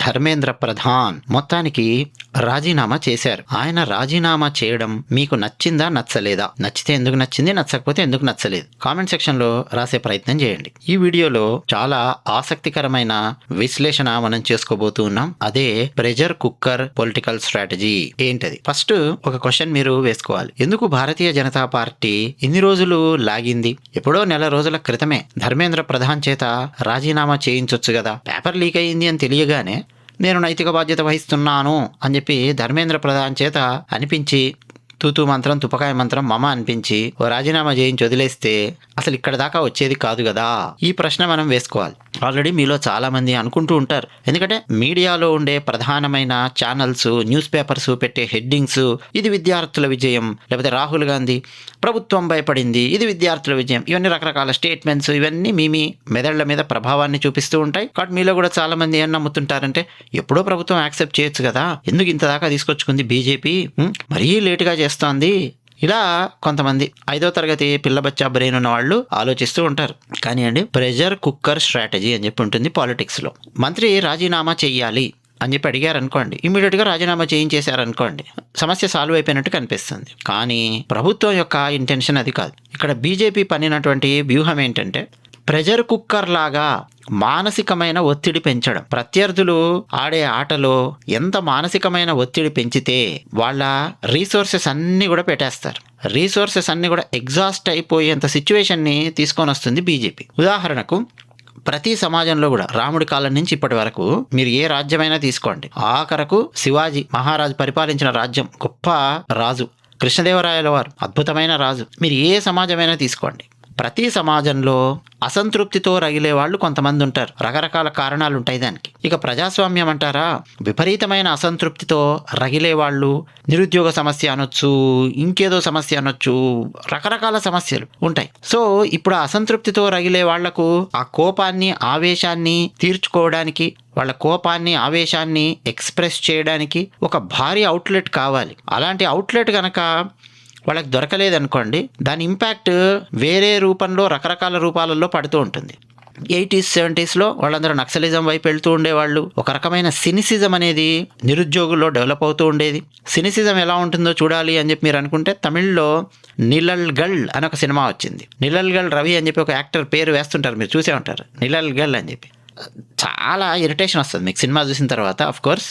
ధర్మేంద్ర ప్రధాన్ మొత్తానికి రాజీనామా చేశారు. ఆయన రాజీనామా చేయడం మీకు నచ్చిందా నచ్చలేదా? నచ్చితే ఎందుకు నచ్చింది, నచ్చకపోతే ఎందుకు నచ్చలేదు కామెంట్ సెక్షన్ లో రాసే ప్రయత్నం చేయండి. ఈ వీడియోలో చాలా ఆసక్తికరమైన విశ్లేషణ మనం చేసుకోబోతూ ఉన్నాం. అదే ప్రెషర్ కుక్కర్ పొలిటికల్ స్ట్రాటజీ ఏంటది. ఫస్ట్ ఒక క్వశ్చన్ మీరు వేసుకోవాలి. ఎందుకు భారతీయ జనతా పార్టీ ఇన్ని రోజులు లాగింది? ఎప్పుడో నెల రోజుల క్రితమే ధర్మేంద్ర ప్రధాన్ చేత రాజీనామా చేయించొచ్చు కదా. పేపర్ లీక్ అయ్యింది అని తెలియగానే నేను నైతిక బాధ్యత వహిస్తున్నాను అని చెప్పి ధర్మేంద్ర ప్రధాన్ చేత అనిపించి తూతూ మంత్రం తుపకాయ మంత్రం మమ అనిపించి ఓ రాజీనామా చేయించి వదిలేస్తే అసలు ఇక్కడ దాకా వచ్చేది కాదు కదా. ఈ ప్రశ్న మనం వేసుకోవాలి. ఆల్రెడీ మీలో చాలా మంది అనుకుంటూ ఉంటారు. ఎందుకంటే మీడియాలో ఉండే ప్రధానమైన ఛానల్స్, న్యూస్ పేపర్స్ పెట్టే హెడ్డింగ్స్ ఇది విద్యార్థుల విజయం, లేకపోతే రాహుల్ గాంధీ ప్రభుత్వం భయపడింది ఇది విద్యార్థుల విజయం, ఇవన్నీ రకరకాల స్టేట్మెంట్స్ ఇవన్నీ మీ మెదళ్ల మీద ప్రభావాన్ని చూపిస్తూ ఉంటాయి. కాబట్టి మీలో కూడా చాలా మంది ఏం నమ్ముతుంటారంటే ఎప్పుడో ప్రభుత్వం యాక్సెప్ట్ చేయొచ్చు కదా, ఎందుకు ఇంత దాకా తీసుకొచ్చుకుంది బీజేపీ, మరీ లేటుగా చేస్తోంది. ఇలా కొంతమంది 5వ తరగతి పిల్ల బచ్చా బ్రెయిన్ ఉన్న వాళ్ళు ఆలోచిస్తూ ఉంటారు. కానీ అండి, ప్రెషర్ కుక్కర్ స్ట్రాటజీ అని చెప్పి ఉంటుంది పాలిటిక్స్ లో. మంత్రి రాజీనామా చెయ్యాలి అని చెప్పి అడిగారు అనుకోండి, ఇమీడియట్ గా రాజీనామా చేయించేశారనుకోండి, సమస్య సాల్వ్ అయిపోయినట్టు కనిపిస్తుంది. కానీ ప్రభుత్వం యొక్క ఇంటెన్షన్ అది కాదు. ఇక్కడ బీజేపీ పన్నినటువంటి వ్యూహం ఏంటంటే ప్రెషర్ కుక్కర్ లాగా మానసికమైన ఒత్తిడి పెంచడం. ప్రత్యర్థులు ఆడే ఆటలో ఎంత మానసికమైన ఒత్తిడి పెంచితే వాళ్ళ రీసోర్సెస్ అన్ని కూడా పెట్టేస్తారు. రీసోర్సెస్ అన్ని కూడా ఎగ్జాస్ట్ అయిపోయేంత సిచ్యువేషన్ని తీసుకొని వస్తుంది బీజేపీ. ఉదాహరణకు ప్రతి సమాజంలో కూడా రాముడి కాలం నుంచి ఇప్పటి వరకు మీరు ఏ రాజ్యమైనా తీసుకోండి, ఆఖరకు శివాజీ మహారాజు పరిపాలించిన రాజ్యం, గొప్ప రాజు కృష్ణదేవరాయల వారు అద్భుతమైన రాజు, మీరు ఏ సమాజమైనా తీసుకోండి, ప్రతి సమాజంలో అసంతృప్తితో రగిలే వాళ్ళు కొంతమంది ఉంటారు. రకరకాల కారణాలు ఉంటాయి దానికి. ఇక ప్రజాస్వామ్యం అంటారా, విపరీతమైన అసంతృప్తితో రగిలే వాళ్ళు, నిరుద్యోగ సమస్య అనొచ్చు, ఇంకేదో సమస్య అనొచ్చు, రకరకాల సమస్యలు ఉంటాయి. సో ఇప్పుడు అసంతృప్తితో రగిలే వాళ్లకు ఆ కోపాన్ని ఆవేశాన్ని తీర్చుకోవడానికి, వాళ్ళ కోపాన్ని ఆవేశాన్ని ఎక్స్ప్రెస్ చేయడానికి ఒక భారీ అవుట్లెట్ కావాలి. అలాంటి అవుట్లెట్ కనుక వాళ్ళకి దొరకలేదనుకోండి, దాని ఇంపాక్ట్ వేరే రూపంలో రకరకాల రూపాలలో పడుతూ ఉంటుంది. 80s 70sలో వాళ్ళందరూ నక్సలిజం వైపు వెళ్తూ ఉండేవాళ్ళు. ఒక రకమైన సినిసిజం అనేది నిరుద్యోగుల్లో డెవలప్ అవుతూ ఉండేది. సినిసిజం ఎలా ఉంటుందో చూడాలి అని చెప్పి మీరు అనుకుంటే తమిళ్లో నిలల్ గల్ అని ఒక సినిమా వచ్చింది. నిలల్ గల్ రవి అని చెప్పి ఒక యాక్టర్ పేరు వేస్తుంటారు, మీరు చూసే ఉంటారు, నిలల్ గల్ అని చెప్పి. చాలా ఇరిటేషన్ వస్తుంది మీకు సినిమా చూసిన తర్వాత. ఆఫ్ కోర్స్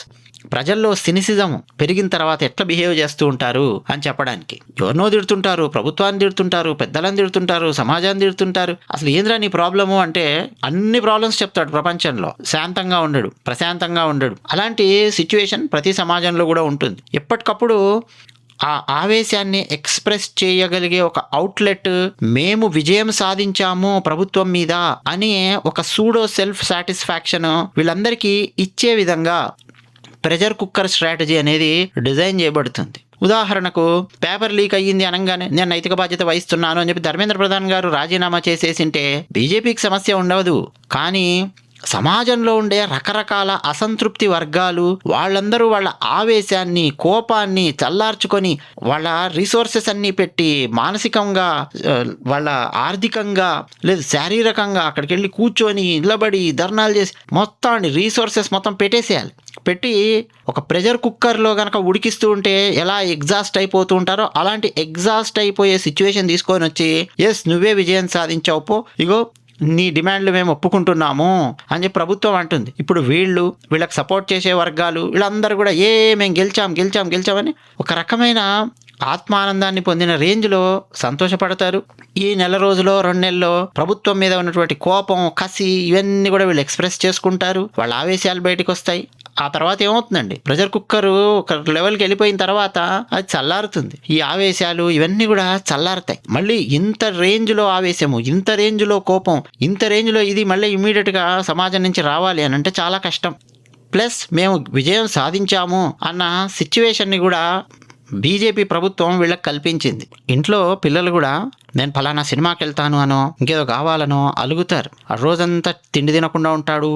ప్రజల్లో సినిసిజం పెరిగిన తర్వాత ఎట్లా బిహేవ్ చేస్తూ ఉంటారు అని చెప్పడానికి. ఎవరినో తిడుతుంటారు, ప్రభుత్వాన్ని తిడుతుంటారు, పెద్దలను తిడుతుంటారు, సమాజాన్ని తిడుతుంటారు. అసలు ఏంద్రా నీ ప్రాబ్లము అంటే అన్ని ప్రాబ్లమ్స్ చెప్తాడు ప్రపంచంలో. శాంతంగా ఉండడు, ప్రశాంతంగా ఉండడు. అలాంటి సిచ్యువేషన్ ప్రతి సమాజంలో కూడా ఉంటుంది. ఎప్పటికప్పుడు ఆ ఆవేశాన్ని ఎక్స్ప్రెస్ చేయగలిగే ఒక అవుట్లెట్, మేము విజయం సాధించాము ప్రభుత్వం మీద అనే ఒక సూడో సెల్ఫ్ సాటిస్ఫాక్షన్ వీళ్ళందరికీ ఇచ్చే విధంగా ప్రెషర్ కుక్కర్ స్ట్రాటజీ అనేది డిజైన్ చేయబడుతుంది. ఉదాహరణకు పేపర్ లీక్ అయ్యింది అనగానే నేను నైతిక బాధ్యత వహిస్తున్నాను అని చెప్పి ధర్మేంద్ర ప్రధాన్ గారు రాజీనామా చేసేసింటే బీజేపీకి సమస్య ఉండదు. కానీ సమాజంలో ఉండే రకరకాల అసంతృప్తి వర్గాలు వాళ్ళందరూ వాళ్ళ ఆవేశాన్ని, కోపాన్ని చల్లార్చుకొని వాళ్ళ రిసోర్సెస్ అన్నీ పెట్టి మానసికంగా, వాళ్ళ ఆర్థికంగా లేదు శారీరకంగా అక్కడికి వెళ్ళి కూర్చొని నిలబడి ధర్నాలు చేసి మొత్తం రీసోర్సెస్ మొత్తం పెట్టేసేయాలి. పెట్టి ఒక ప్రెషర్ కుక్కర్లో కనుక ఉడికిస్తూ ఉంటే ఎలా ఎగ్జాస్ట్ అయిపోతూ ఉంటారో అలాంటి ఎగ్జాస్ట్ అయిపోయే సిచ్యువేషన్ తీసుకొని వచ్చి ఎస్ నువ్వే విజయం సాధించావు పో, ఇగో నీ డిమాండ్లు మేము ఒప్పుకుంటున్నాము అని చెప్పి ప్రభుత్వం అంటుంది. ఇప్పుడు వీళ్ళకి సపోర్ట్ చేసే వర్గాలు వీళ్ళందరూ కూడా మేము గెలిచామని ఒక రకమైన ఆత్మానందాన్ని పొందిన రేంజ్లో సంతోషపడతారు. ఈ నెల రోజులో 2 నెలల్లో ప్రభుత్వం మీద ఉన్నటువంటి కోపం, కసి ఇవన్నీ కూడా వీళ్ళు ఎక్స్ప్రెస్ చేసుకుంటారు. వాళ్ళ ఆవేశాలు బయటకు వస్తాయి. ఆ తర్వాత ఏమవుతుందండి, ప్రెషర్ కుక్కర్ ఒక లెవెల్కి వెళ్ళిపోయిన తర్వాత అది చల్లారుతుంది. ఈ ఆవేశాలు ఇవన్నీ కూడా చల్లారుతాయి. మళ్ళీ ఇంత రేంజ్లో ఆవేశము, ఇంత రేంజ్లో కోపం, ఇంత రేంజ్లో ఇది మళ్ళీ ఇమీడియట్గా సమాజం నుంచి రావాలి అని అంటే చాలా కష్టం. ప్లస్ మేము విజయం సాధించాము అన్న సిచ్యువేషన్ని కూడా బీజేపీ ప్రభుత్వం వీళ్ళకి కల్పించింది. ఇంట్లో పిల్లలు కూడా నేను ఫలానా సినిమాకి వెళ్తాను అనో ఇంకేదో కావాలనో అలుగుతారు. ఆ రోజంతా తిండి తినకుండా ఉంటాడు,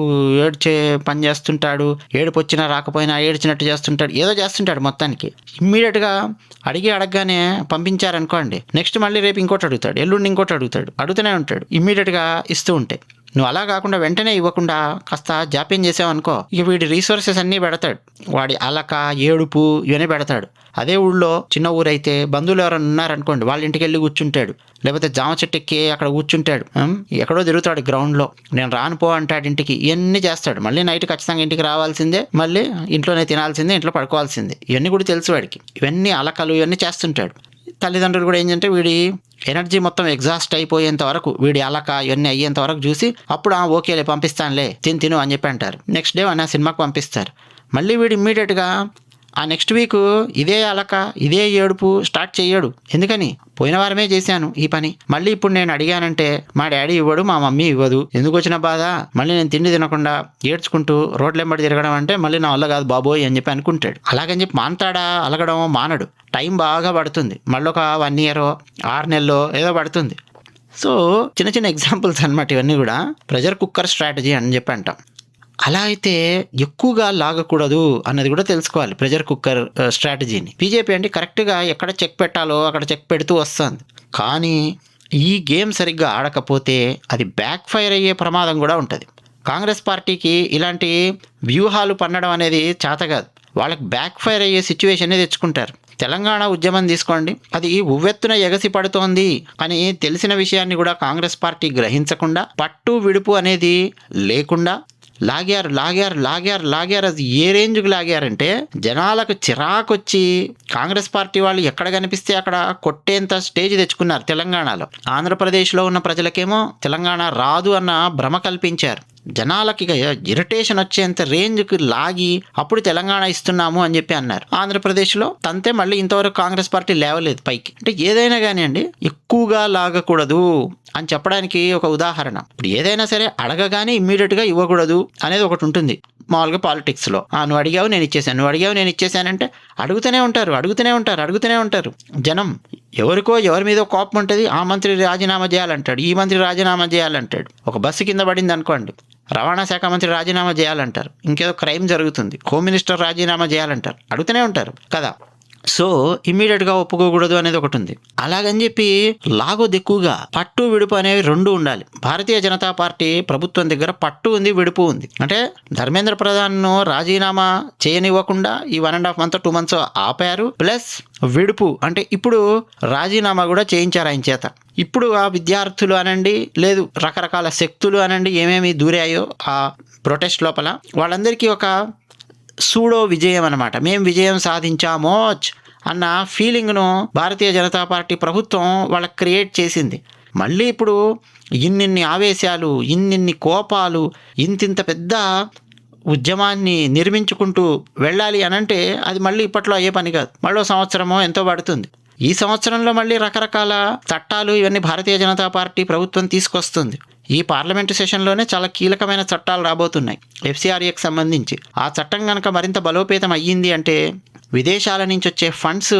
ఏడ్చే పని చేస్తుంటాడు, ఏడుపు వచ్చినా రాకపోయినా ఏడ్చినట్టు చేస్తుంటాడు, ఏదో చేస్తుంటాడు. మొత్తానికి ఇమ్మీడియట్గా అడగగానే పంపించారనుకోండి, నెక్స్ట్ మళ్ళీ రేపు ఇంకోటి అడుగుతాడు, ఎల్లుండి ఇంకోటి అడుగుతాడు, అడుగుతూనే ఉంటాడు. ఇమ్మీడియట్గా ఇస్తూ ఉంటే నువ్వు అలా కాకుండా వెంటనే ఇవ్వకుండా కాస్త జాప్యం చేసావనుకో, ఇక వీడి రీసోర్సెస్ అన్నీ పెడతాడు. వాడి అలక, ఏడుపు ఇవన్నీ పెడతాడు. అదే ఊళ్ళో చిన్న ఊరైతే బంధువులు ఎవరైనా ఉన్నారనుకోండి, వాళ్ళ ఇంటికి వెళ్ళి కూర్చుంటాడు, లేకపోతే జామ చెట్టు ఎక్కి అక్కడ కూర్చుంటాడు, ఎక్కడో తిరుగుతాడు గ్రౌండ్లో, నేను రాను పో అంటాడు ఇంటికి, ఇవన్నీ చేస్తాడు. మళ్ళీ నైట్ ఖచ్చితంగా ఇంటికి రావాల్సిందే, మళ్ళీ ఇంట్లోనే తినాల్సిందే, ఇంట్లో పడుకోవాల్సిందే. ఇవన్నీ కూడా తెలుసు వాడికి. ఇవన్నీ అలకలు ఇవన్నీ చేస్తుంటాడు. తల్లిదండ్రులు కూడా ఏంటంటే వీడి ఎనర్జీ మొత్తం ఎగ్జాస్ట్ అయిపోయేంత వరకు, వీడి అలక ఇవన్నీ అయ్యేంత వరకు చూసి అప్పుడు ఓకేలే పంపిస్తానులే తిను అని చెప్పి అంటారు. నెక్స్ట్ డే వాడిని ఆ సినిమాకి పంపిస్తారు. మళ్ళీ వీడు ఇమ్మీడియట్గా ఆ నెక్స్ట్ వీక్ ఇదే అలక ఇదే ఏడుపు స్టార్ట్ చేయడు. ఎందుకని? పోయిన వారమే చేశాను ఈ పని, మళ్ళీ ఇప్పుడు నేను అడిగానంటే మా డాడీ ఇవ్వడు, మా మమ్మీ ఇవ్వదు, ఎందుకు వచ్చిన బాధ, మళ్ళీ నేను తిండి తినకుండా ఏడ్చుకుంటూ రోడ్లెంబడి తిరగడం అంటే మళ్ళీ నా వల్ల కాదు బాబోయ్ అని చెప్పి అనుకుంటాడు. అలాగని చెప్పి మానతాడా? అలగడం మానడు. టైం బాగా పడుతుంది, మళ్ళీ ఒక 1 year 6 నెలలో ఏదో పడుతుంది. సో చిన్న చిన్న ఎగ్జాంపుల్స్ అనమాట ఇవన్నీ కూడా. ప్రెషర్ కుక్కర్ స్ట్రాటజీ అని చెప్పి అంటాం. అలా అయితే ఎక్కువగా లాగకూడదు అన్నది కూడా తెలుసుకోవాలి ప్రెషర్ కుక్కర్ స్ట్రాటజీని. బీజేపీ అంటే కరెక్ట్గా ఎక్కడ చెక్ పెట్టాలో అక్కడ చెక్ పెడుతూ వస్తుంది. కానీ ఈ గేమ్ సరిగ్గా ఆడకపోతే అది బ్యాక్ ఫైర్ అయ్యే ప్రమాదం కూడా ఉంటుంది. కాంగ్రెస్ పార్టీకి ఇలాంటి వ్యూహాలు పన్నడం అనేది చేత కాదు. వాళ్ళకి బ్యాక్ ఫైర్ అయ్యే సిచ్యువేషనే తెచ్చుకుంటారు. తెలంగాణ ఉద్యమం తీసుకోండి, అది ఉవ్వెత్తున ఎగసి పడుతోంది అని తెలిసిన విషయాన్ని కూడా కాంగ్రెస్ పార్టీ గ్రహించకుండా, పట్టు విడుపు అనేది లేకుండా లాగారు. అది ఏ రేంజ్కి లాగారంటే జనాలకు చిరాకొచ్చి కాంగ్రెస్ పార్టీ వాళ్ళు ఎక్కడ కనిపిస్తే అక్కడ కొట్టేంత స్టేజ్ తెచ్చుకున్నారు తెలంగాణలో. ఆంధ్రప్రదేశ్లో ఉన్న ప్రజలకేమో తెలంగాణ రాదు అన్న భ్రమ కల్పించారు. జనాలకి ఇరిటేషన్ వచ్చేంత రేంజ్కి లాగి అప్పుడు తెలంగాణ ఇస్తున్నాము అని చెప్పి అన్నారు. ఆంధ్రప్రదేశ్లో తంతే మళ్ళీ ఇంతవరకు కాంగ్రెస్ పార్టీ లేవలేదు పైకి. అంటే ఏదైనా కానివ్వండి ఎక్కువగా లాగకూడదు అని చెప్పడానికి ఒక ఉదాహరణ. ఇప్పుడు ఏదైనా సరే అడగగానే ఇమ్మీడియట్గా ఇవ్వకూడదు అనేది ఒకటి ఉంటుంది మామూలుగా పాలిటిక్స్లో. నువ్వు అడిగావు నేను ఇచ్చేసాను, నువ్వు అడిగావు నేను ఇచ్చేసానంటే అడుగుతూనే ఉంటారు జనం. ఎవరి మీద కోపం ఉంటుంది, ఆ మంత్రి రాజీనామా చేయాలంటాడు, ఈ మంత్రి రాజీనామా చేయాలంటాడు. ఒక బస్సు కింద పడింది అనుకోండి, రవాణా శాఖ మంత్రి రాజీనామా చేయాలంటారు, ఇంకేదో క్రైమ్ జరుగుతుంది, హోమ్ మినిస్టర్ రాజీనామా చేయాలంటారు, అడుగుతూనే ఉంటారు కదా. సో ఇమ్మీడియట్గా ఒప్పుకోకూడదు అనేది ఒకటి ఉంది. అలాగని చెప్పి లాగొద్దు ఎక్కువగా. పట్టు విడుపు అనేవి 2 ఉండాలి. భారతీయ జనతా పార్టీ ప్రభుత్వం దగ్గర పట్టు ఉంది, విడుపు ఉంది. అంటే ధర్మేంద్ర ప్రధాన్ను రాజీనామా చేయనివ్వకుండా ఈ 1.5 months 2 months ఆపారు. ప్లస్ విడుపు అంటే ఇప్పుడు రాజీనామా కూడా చేయించారు ఆయన చేత. ఇప్పుడు ఆ విద్యార్థులు అనండి, లేదు రకరకాల శక్తులు అనండి, ఏమేమి దూరాయో ఆ ప్రొటెస్ట్ లోపల, వాళ్ళందరికీ ఒక సూడో విజయం అనమాట. మేము విజయం సాధించామో అన్న ఫీలింగ్ను భారతీయ జనతా పార్టీ ప్రభుత్వం వాళ్ళకి క్రియేట్ చేసింది. మళ్ళీ ఇప్పుడు ఇన్నిన్ని ఆవేశాలు, ఇన్నిన్ని కోపాలు, ఇంతింత పెద్ద ఉద్యమాన్ని నిర్మించుకుంటూ వెళ్ళాలి అనంటే అది మళ్ళీ ఇప్పట్లో అయ్యే పని కాదు. మళ్ళీ సంవత్సరమో ఎంతో పడుతుంది. ఈ సంవత్సరంలో మళ్ళీ రకరకాల చట్టాలు ఇవన్నీ భారతీయ జనతా పార్టీ ప్రభుత్వం తీసుకొస్తుంది. ఈ పార్లమెంటు సెషన్లోనే చాలా కీలకమైన చట్టాలు రాబోతున్నాయి FCRAకి సంబంధించి. ఆ చట్టం కనుక మరింత బలోపేతం అయ్యింది అంటే విదేశాల నుంచి వచ్చే ఫండ్స్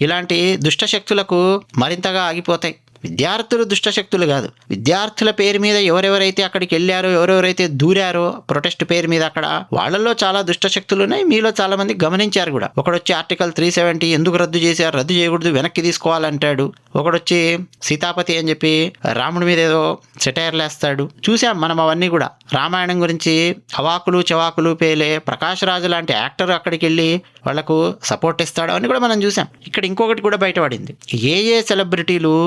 ఇలాంటి దుష్టశక్తులకు మరింతగా ఆగిపోతాయి. విద్యార్థులు దుష్టశక్తులు కాదు, విద్యార్థుల పేరు మీద ఎవరెవరైతే అక్కడికి వెళ్ళారో, ఎవరెవరైతే దూరారో ప్రొటెస్ట్ పేరు మీద, అక్కడ వాళ్ళల్లో చాలా దుష్టశక్తులు ఉన్నాయి. మీలో చాలా మంది గమనించారు కూడా. ఒకడొచ్చి ఆర్టికల్ 370 ఎందుకు రద్దు చేశారు, రద్దు చేయకూడదు, వెనక్కి తీసుకోవాలంటాడు. ఒకడొచ్చి సీతాపతి అని చెప్పి రాముడి మీద ఏదో సెటైర్లు వేస్తాడు. చూసాం మనం అవన్నీ కూడా. రామాయణం గురించి అవాకులు చవాకులు పేలే ప్రకాష్ రాజు లాంటి యాక్టర్ అక్కడికి వెళ్ళి వాళ్లకు సపోర్ట్ ఇస్తాడు అని కూడా మనం చూసాం. ఇక్కడ ఇంకొకటి కూడా బయటపడింది. ఏ సెలబ్రిటీలు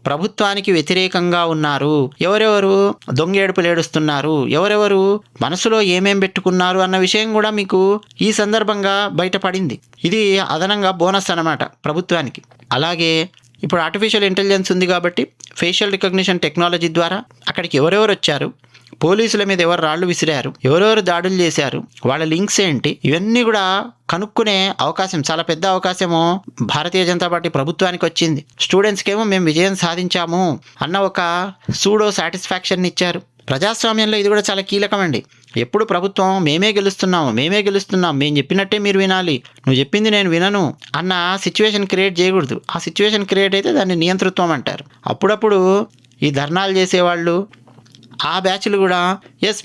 ప్రభుత్వానికి వ్యతిరేకంగా ఉన్నారు, ఎవరెవరు దొంగేడుపులు ఏడుస్తున్నారు, ఎవరెవరు మనసులో ఏమేం పెట్టుకున్నారు అన్న విషయం కూడా మీకు ఈ సందర్భంగా బయటపడింది. ఇది అదనంగా బోనస్ అన్నమాట ప్రభుత్వానికి. అలాగే ఇప్పుడు ఆర్టిఫిషియల్ ఇంటెలిజెన్స్ ఉంది కాబట్టి ఫేషియల్ రికగ్నిషన్ టెక్నాలజీ ద్వారా అక్కడికి ఎవరెవరు వచ్చారు, పోలీసుల మీద ఎవరు రాళ్లు విసిరారు, ఎవరెవరు దాడులు చేశారు, వాళ్ళ లింక్స్ ఏంటి, ఇవన్నీ కూడా కనుక్కునే అవకాశం, చాలా పెద్ద అవకాశము భారతీయ జనతా పార్టీ ప్రభుత్వానికి వచ్చింది. స్టూడెంట్స్కి ఏమో మేము విజయం సాధించాము అన్న ఒక సూడో సాటిస్ఫాక్షన్ ఇచ్చారు. ప్రజాస్వామ్యంలో ఇది కూడా చాలా కీలకమండి. ఎప్పుడు ప్రభుత్వం మేమే గెలుస్తున్నాం, మేము చెప్పినట్టే మీరు వినాలి, నువ్వు చెప్పింది నేను వినను అన్న సిచ్యువేషన్ క్రియేట్ చేయకూడదు. ఆ సిచ్యువేషన్ క్రియేట్ అయితే దాన్ని నియంతృత్వం అంటారు. అప్పుడప్పుడు ఈ ధర్నాలు చేసేవాళ్ళు ఆ బ్యాచ్లు కూడా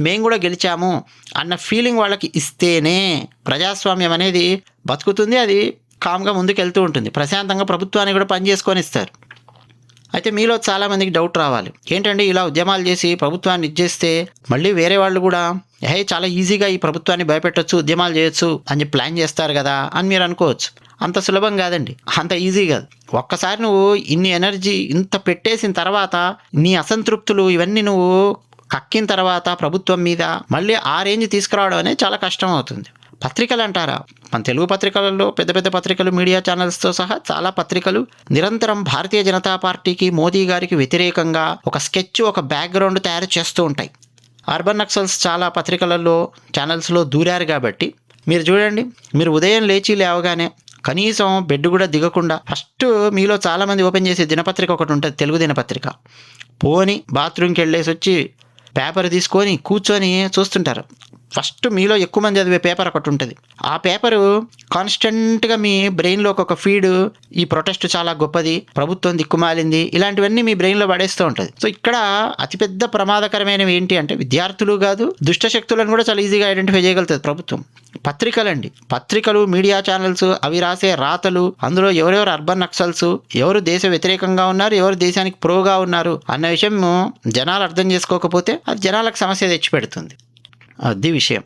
మేము కూడా గెలిచాము అన్న ఫీలింగ్ వాళ్ళకి ఇస్తేనే ప్రజాస్వామ్యం అనేది బతుకుతుంది. అది కామ్గా ముందుకు వెళ్తూ ఉంటుంది. ప్రశాంతంగా ప్రభుత్వాన్ని కూడా పనిచేసుకొని ఇస్తారు. అయితే మీలో చాలా మందికి డౌట్ రావాలి, ఏంటంటే ఇలా ఉద్యమాలు చేసి ప్రభుత్వాన్ని ఇచ్చేస్తే మళ్ళీ వేరే వాళ్ళు కూడా చాలా ఈజీగా ఈ ప్రభుత్వాన్ని భయపెట్టొచ్చు, ఉద్యమాలు చేయొచ్చు అని చెప్పి ప్లాన్ చేస్తారు కదా అని మీరు అనుకోవచ్చు. అంత సులభం కాదండి, అంత ఈజీ కాదు. ఒక్కసారి నువ్వు ఇన్ని ఎనర్జీ ఇంత పెట్టేసిన తర్వాత నీ అసంతృప్తులు ఇవన్నీ నువ్వు కక్కిన తర్వాత ప్రభుత్వం మీద మళ్ళీ ఆ రేంజ్ తీసుకురావడం అనేది చాలా కష్టం అవుతుంది. పత్రికలు అంటారా, మన తెలుగు పత్రికలలో పెద్ద పెద్ద పత్రికలు, మీడియా ఛానల్స్తో సహా చాలా పత్రికలు నిరంతరం భారతీయ జనతా పార్టీకి, మోదీ గారికి వ్యతిరేకంగా ఒక స్కెచ్, ఒక బ్యాక్గ్రౌండ్ తయారు చేస్తూ ఉంటాయి. అర్బన్ నక్సల్స్ చాలా పత్రికలలో, ఛానల్స్లో దూరారు కాబట్టి మీరు చూడండి, మీరు ఉదయం లేవగానే కనీసం బెడ్ కూడా దిగకుండా ఫస్ట్ మీలో చాలామంది ఓపెన్ చేసే దినపత్రిక ఒకటి ఉంటుంది, తెలుగు దినపత్రిక. పోని బాత్రూమ్కి వెళ్ళేసి వచ్చి పేపర్ తీసుకొని కూర్చొని చూస్తుంటారు. ఫస్ట్ మీలో ఎక్కువ మంది చదివే పేపర్ ఒకటి ఉంటుంది. ఆ పేపరు కాన్స్టెంట్గా మీ బ్రెయిన్లోకి ఒక ఫీడ్, ఈ ప్రొటెస్ట్ చాలా గొప్పది, ప్రభుత్వం దిక్కుమాలింది, ఇలాంటివన్నీ మీ బ్రెయిన్లో పడేస్తూ ఉంటుంది. సో ఇక్కడ అతిపెద్ద ప్రమాదకరమైనవి ఏంటి అంటే విద్యార్థులు కాదు, దుష్టశక్తులను కూడా చాలా ఈజీగా ఐడెంటిఫై చేయగలుగుతుంది ప్రభుత్వం. పత్రికలండి, పత్రికలు, మీడియా ఛానల్స్, అవి రాసే రాతలు, అందులో ఎవరెవరు అర్బన్ నక్సల్స్, ఎవరు దేశ వ్యతిరేకంగా ఉన్నారు, ఎవరు దేశానికి ప్రోగా ఉన్నారు అన్న విషయం జనాలు అర్థం చేసుకోకపోతే అది జనాలకు సమస్య తెచ్చిపెడుతుంది. అది విషయం.